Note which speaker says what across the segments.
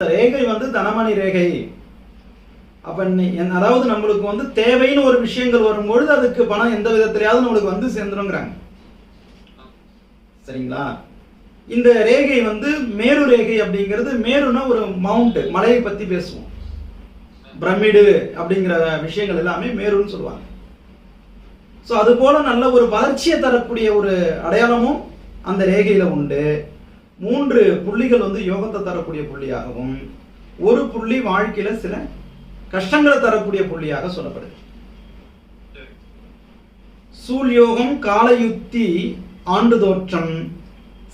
Speaker 1: ரேகை வந்து தனமணி ரேகை. அப்ப அதாவது நம்மளுக்கு வந்து தேவைன்னு ஒரு விஷயங்கள் வரும்பொழுது அதுக்கு பணம் எந்த விதத்திலேயாவது நம்மளுக்கு வந்து சேர்ந்துருங்கிறாங்க. சரிங்களா? இந்த ரேகை வந்து மேரு ரேகை அப்படிங்கிறது, மேருனா ஒரு மவுண்ட், மலையை பத்தி பேசுவோம். பிரமிடு அப்படிங்கிற விஷயங்கள் எல்லாமே மேருன்னு சொல்லுவாங்க. ஸோ அது போல நல்ல ஒரு வளர்ச்சியை தரக்கூடிய ஒரு அடையாளமும் அந்த ரேகையில உண்டு. 3 புள்ளிகள் வந்து யோகத்தை தரக்கூடிய புள்ளியாகவும், ஒரு புள்ளி வாழ்க்கையில சில கஷ்டங்களை தரக்கூடிய புள்ளியாக சொல்லப்படுது. சூழ்யோகம் காலயுக்தி ஆண்டு தோற்றம்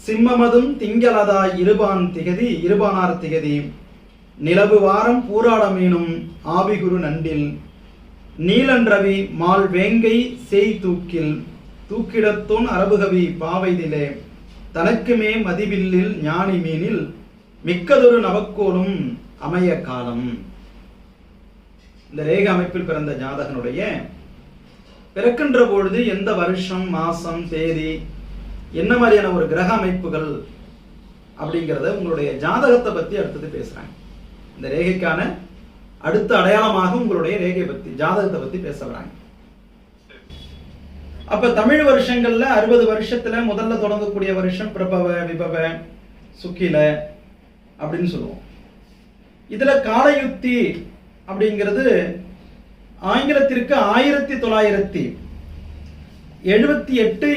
Speaker 1: சிம்மமதும் திங்களதாய் இருபானார் திகதி நிலவு வாரம் பூராடமீனும் ஆபிகுரு நண்டில் நீலன்றவி மால் வேங்கை செய் தூக்கில் தூக்கிடத்தோன் அரபுகவி பாவைதிலே தனக்குமே மதிவில்லில் ஞானி மீனில் மிக்கதொரு நவக்கோலும் அமைய காலம். இந்த ரேக அமைப்பில் பிறந்த ஜாதகனுடைய பிறக்கின்ற பொழுது எந்த வருஷம், மாசம், தேதி, என்ன மாதிரியான ஒரு கிரக அமைப்புகள் அப்படிங்கிறத உங்களுடைய ஜாதகத்தை பத்தி அடுத்தது பேசுறாங்க. இந்த ரேகைக்கான அடுத்த அடையாளமாக உங்களுடைய ரேகை பத்தி, ஜாதகத்தை பத்தி பேச வராங்க. அப்ப தமிழ் வருஷங்கள்ல 60 வருஷத்துல முதல்ல தொடங்கக்கூடிய வருஷம் பிரபவ, விபவ, சுக்கில அப்படின்னு சொல்லுவோம். இதுல காலயுக்தி அப்படிங்கிறது ஆங்கிலத்திற்கு 1978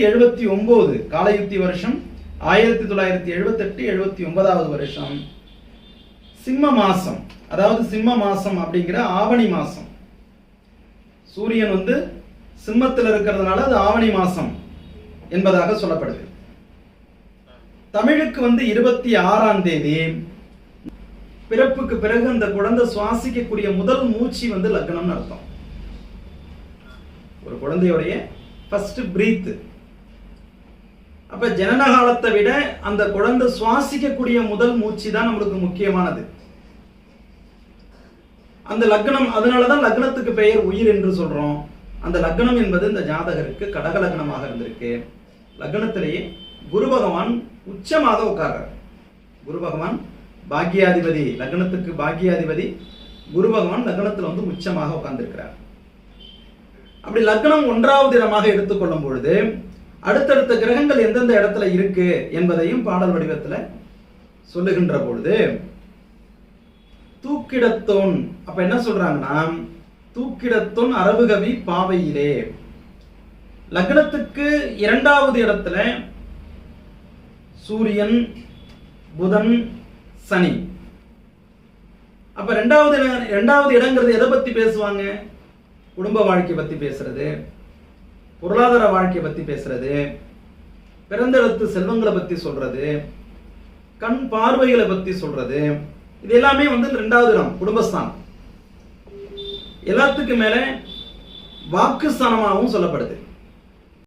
Speaker 1: 79 காலயுக்தி வருஷம் 1978 79வது வருஷம். சிம்ம மாசம், அதாவது சிம்ம மாசம் அப்படிங்கிற ஆவணி மாசம். சூரியன் வந்து சிம்மத்தில் இருக்கிறதுனால அது ஆவணி மாசம் என்பதாக சொல்லப்படுது. தமிழுக்கு வந்து 26ஆம் தேதி பிறப்புக்கு பிறகு அந்த குழந்தை சுவாசிக்கக்கூடிய முதல் மூச்சு வந்து லக்னம்னு அர்த்தம். ஒரு குழந்தையுடைய ஃபர்ஸ்ட் பிரீத். அப்ப ஜனன காலத்தை விட அந்த குழந்தை சுவாசிக்கக்கூடிய முதல் மூச்சு தான் நம்மளுக்கு முக்கியமானது. அந்த லக்னம், அதனாலதான் லக்னத்துக்கு பெயர் உயிர் என்று சொல்றோம். அந்த லக்னம் என்பது இந்த ஜாதகருக்கு கடக லக்னமாக இருந்திருக்கு. லக்னத்திலேயே குரு பகவான் உச்சமாக உட்கார்றார். குரு பகவான் பாக்கியாதிபதி, லக்னத்துக்கு பாக்கியாதிபதி குரு பகவான் லக்னத்தில் வந்து உச்சமாக உட்கார்ந்திருக்கிறார். அப்படி லக்னம் 1வது இடமாக எடுத்துக்கொள்ளும் பொழுது அடுத்தடுத்த கிரகங்கள் எந்தெந்த இடத்துல இருக்கு என்பதையும் பாடல் வடிவத்தில் சொல்லுகின்ற பொழுது தூக்கிடத்தோன், அப்ப என்ன சொல்றாங்கன்னா, தூக்கிடத்தோன் அரபுகவி பாவையிலே. லக்னத்துக்கு 2வது இடத்துல சூரியன், புதன், சனி. அப்ப 2வது இடங்கிறது எதை பத்தி பேசுவாங்க? குடும்ப வாழ்க்கை பத்தி பேசுறது, பொருளாதார வாழ்க்கை பத்தி பேசுறது, பிறந்த இடத்து செல்வங்களை பத்தி சொல்றது, கண் பார்வைகளை பத்தி சொல்றது. இது எல்லாமே வந்து 2வது இடம், குடும்பஸ்தானம். எல்லாத்துக்கு மேல வாக்குஸ்தானமாகவும் சொல்லப்படுது.